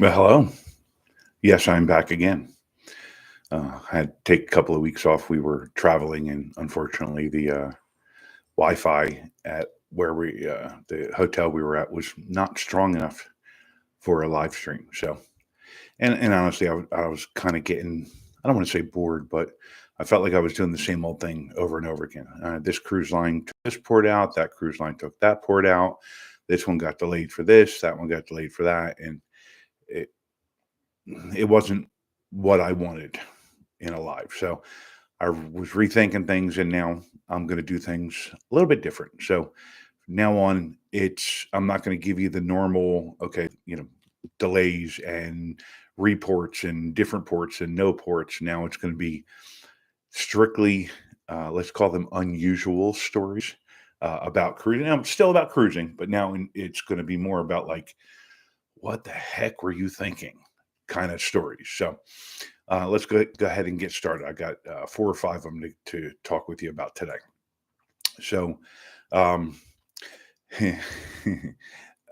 Well, hello. Yes, I'm back again. I had to take a couple of weeks off. We were traveling, and unfortunately, the Wi-Fi at the hotel we were at was not strong enough for a live stream. So, and honestly, I was kind of getting, I don't want to say bored, but I felt like I was doing the same old thing over and over again. This cruise line took this port out, that cruise line took that port out. This one got delayed for this, that one got delayed for that, and it it wasn't what I wanted in a live. So I was rethinking things, and now I'm going to do things a little bit different. So now on, I'm not going to give you the normal, okay, delays and reports and different ports and no ports. Now it's going to be strictly, let's call them unusual stories about cruising. Now, it's still about cruising, but now it's going to be more about like, what the heck were you thinking kind of stories. So let's go ahead and get started. I got four or five of them to talk with you about today. So, um,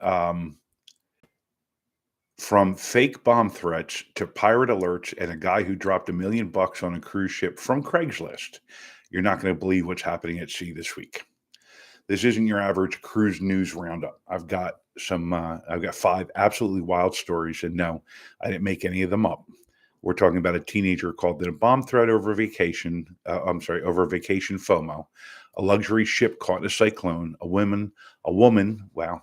um, from fake bomb threats to pirate alerts and a guy who dropped $1 million on a cruise ship from Craigslist, you're not going to believe what's happening at sea this week. This isn't your average cruise news roundup. I've got five absolutely wild stories, and no, I didn't make any of them up. We're talking about a teenager called in a bomb threat over vacation. Over vacation FOMO, a luxury ship caught in a cyclone, a woman, wow,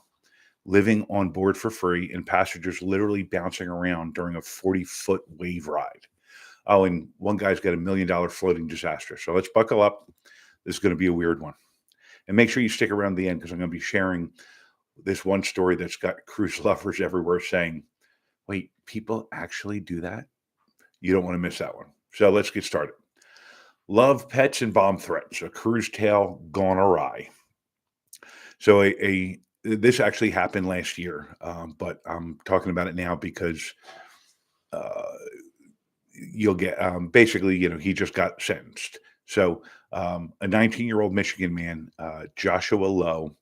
living on board for free, and passengers literally bouncing around during a 40-foot wave ride. Oh, and one guy's got $1 million floating disaster. So let's buckle up. This is going to be a weird one. And make sure you stick around the end because I'm going to be sharing this one story that's got cruise lovers everywhere saying, wait, people actually do that? You don't want to miss that one. So let's get started. Love, pets, and bomb threats. A cruise tale gone awry. So this actually happened last year, but I'm talking about it now because uh, you'll get basically, he just got sentenced. So a 19-year-old Michigan man, Joshua Lowe,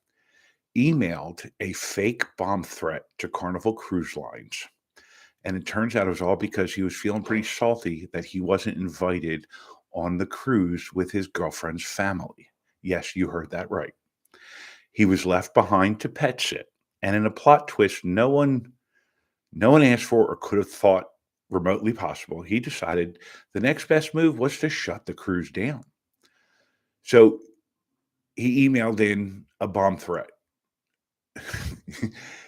emailed a fake bomb threat to Carnival Cruise Lines. And it turns out it was all because he was feeling pretty salty that he wasn't invited on the cruise with his girlfriend's family. Yes, you heard that right. He was left behind to pet sit. And in a plot twist no one asked for or could have thought remotely possible, he decided the next best move was to shut the cruise down. So he emailed in a bomb threat.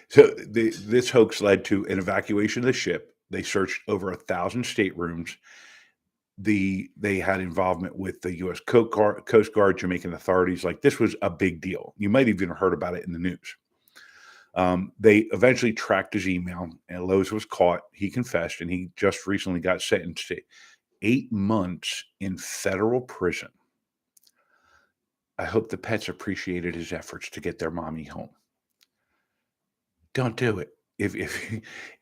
So this hoax led to an evacuation of the ship. They searched over 1,000 staterooms. They had involvement with the U.S. Coast Guard, Jamaican authorities. Like, this was a big deal. You might have even heard about it in the news. They eventually tracked his email, and Lowe's was caught. He confessed, and he just recently got sentenced to 8 months in federal prison. I hope the pets appreciated his efforts to get their mommy home. Don't do it. If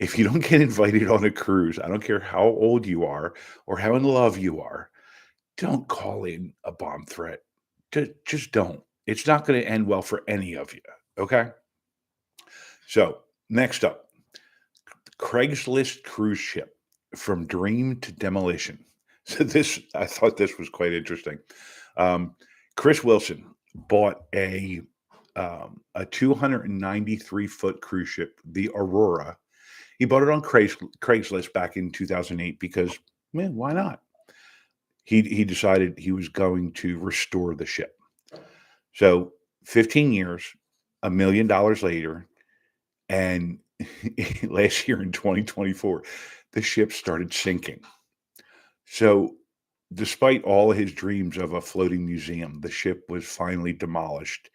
if you don't get invited on a cruise, I don't care how old you are or how in love you are, don't call in a bomb threat. Just don't. It's not going to end well for any of you. Okay. So next up, Craigslist cruise ship from dream to demolition. So I thought this was quite interesting. Um, Chris Wilson bought a 293-foot cruise ship, the Aurora. He bought it on Craigslist back in 2008 because, man, why not? He decided he was going to restore the ship. So 15 years, $1 million later, and last year in 2024, the ship started sinking. So despite all his dreams of a floating museum, the ship was finally demolished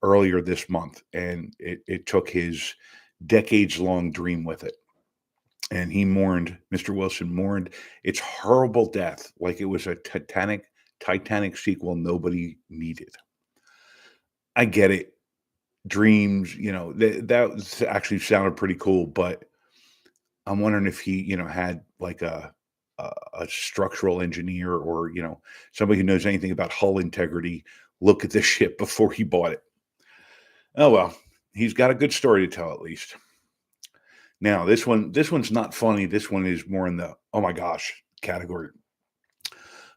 earlier this month, and it took his decades-long dream with it. And Mr. Wilson mourned its horrible death like it was a Titanic sequel nobody needed. I get it. Dreams, that actually sounded pretty cool, but I'm wondering if he, had like a structural engineer or, somebody who knows anything about hull integrity look at the ship before he bought it. Oh, well, he's got a good story to tell at least. Now, this one's not funny. This one is more in the oh my gosh category.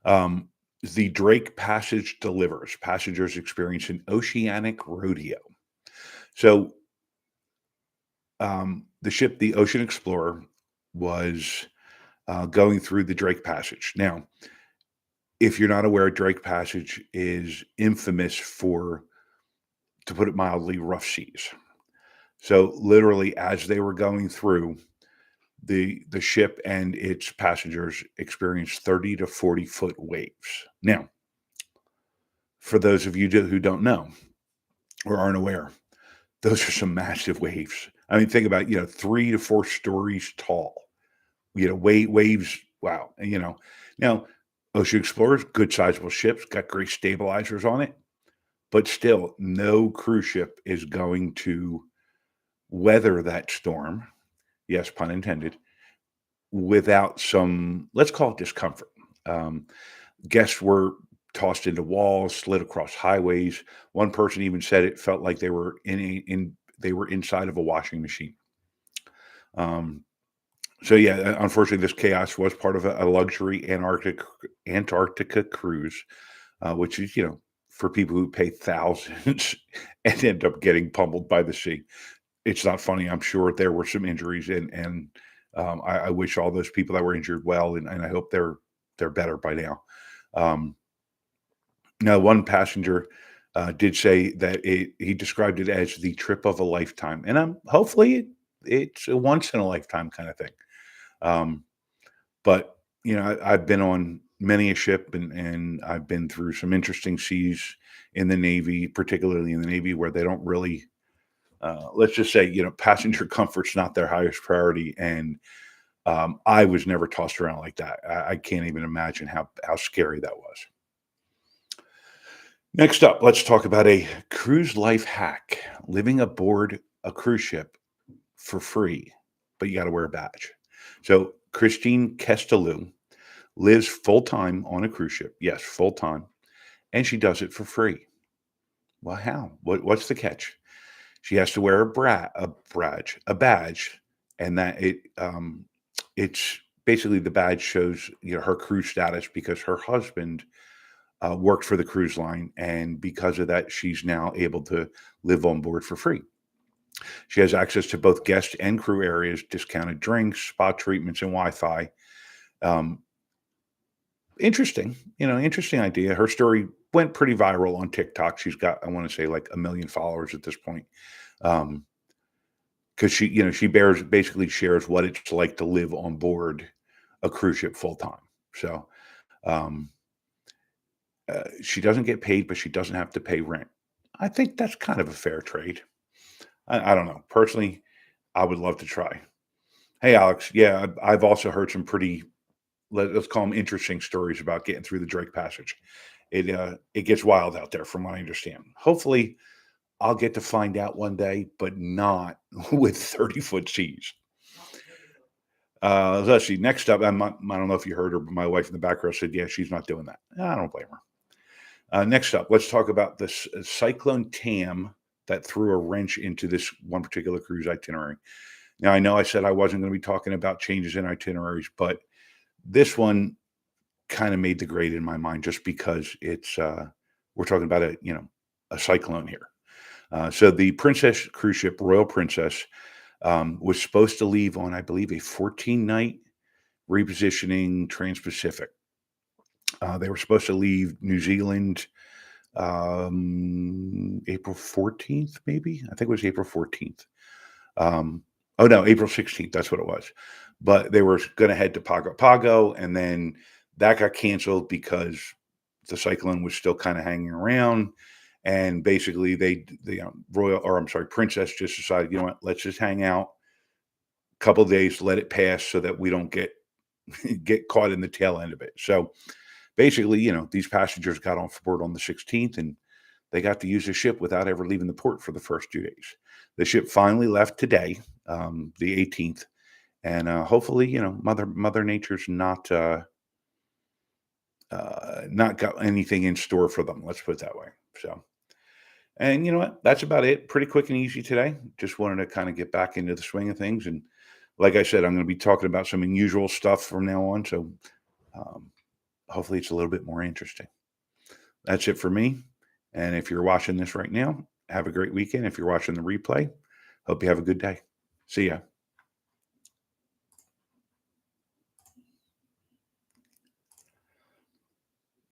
Um, the Drake Passage delivers. Passengers experience an oceanic rodeo. So, the ship, the Ocean Explorer, was going through the Drake Passage. Now, if you're not aware, Drake Passage is infamous for, to put it mildly, rough seas. So, literally, as they were going through, the ship and its passengers experienced 30 to 40-foot waves. Now, for those of you who don't know or aren't aware, those are some massive waves. I mean, think about, 3 to 4 stories tall. Waves, wow, Now, Ocean Explorers, good sizable ships, got great stabilizers on it, but still, no cruise ship is going to weather that storm, yes, pun intended, without some, let's call it discomfort. Um, Guests were tossed into walls, slid across highways. One person even said it felt like they were they were inside of a washing machine. Um, so yeah, unfortunately, this chaos was part of a luxury Antarctica cruise, which is for people who pay thousands and end up getting pummeled by the sea. It's not funny. I'm sure there were some injuries, and I wish all those people that were injured well, and I hope they're better by now. Um, Now, one passenger did say that he described it as the trip of a lifetime, and hopefully it's a once in a lifetime kind of thing. Um, but I've been on many a ship, and I've been through some interesting seas in the Navy, particularly in the Navy, where they don't really. Let's just say, passenger comfort's not their highest priority, and I was never tossed around like that. I can't even imagine how scary that was. Next up, let's talk about a cruise life hack: living aboard a cruise ship for free, but you got to wear a badge. So, Christine Kestelou lives full time on a cruise ship. Yes, full time. And she does it for free. Well, how? What's the catch? She has to wear a badge, and it's basically the badge shows her cruise status because her husband worked for the cruise line, and because of that, she's now able to live on board for free. She has access to both guest and crew areas, discounted drinks, spa treatments, and Wi-Fi. Um, interesting idea. Her story went pretty viral on TikTok. She's got, I want to say, like 1 million followers at this point. Um, because she basically shares what it's like to live on board a cruise ship full time. So um, she doesn't get paid, but she doesn't have to pay rent. I think that's kind of a fair trade. I don't know. Personally, I would love to try. Hey, Alex. Yeah, I've also heard some pretty, let's call them interesting stories about getting through the Drake Passage. It gets wild out there, from what I understand. Hopefully, I'll get to find out one day, but not with 30-foot seas. Let's see. Next up, I don't know if you heard her, but my wife in the background said, "Yeah, she's not doing that." I don't blame her. Next up, let's talk about this cyclone Tam that threw a wrench into this one particular cruise itinerary. Now, I know I said I wasn't going to be talking about changes in itineraries, but this one kind of made the grade in my mind just because we're talking about a cyclone here. So the Princess cruise ship, Royal Princess, was supposed to leave on, I believe, a 14-night repositioning Trans-Pacific. They were supposed to leave New Zealand April 14th, maybe. I think it was April 14th. Oh no, April 16th. That's what it was. But they were going to head to Pago Pago, and then that got canceled because the cyclone was still kind of hanging around. And basically, the Royal, or I'm sorry, Princess just decided, what, let's just hang out a couple of days, let it pass, so that we don't get get caught in the tail end of it. So basically, these passengers got on board on the 16th, and they got to use the ship without ever leaving the port for the first 2 days. The ship finally left today, the 18th, and hopefully, Mother Nature's not got anything in store for them. Let's put it that way. So, And you know what? That's about it. Pretty quick and easy today. Just wanted to kind of get back into the swing of things. And like I said, I'm going to be talking about some unusual stuff from now on. So um, hopefully it's a little bit more interesting. That's it for me. And if you're watching this right now, have a great weekend. If you're watching the replay, hope you have a good day. See ya.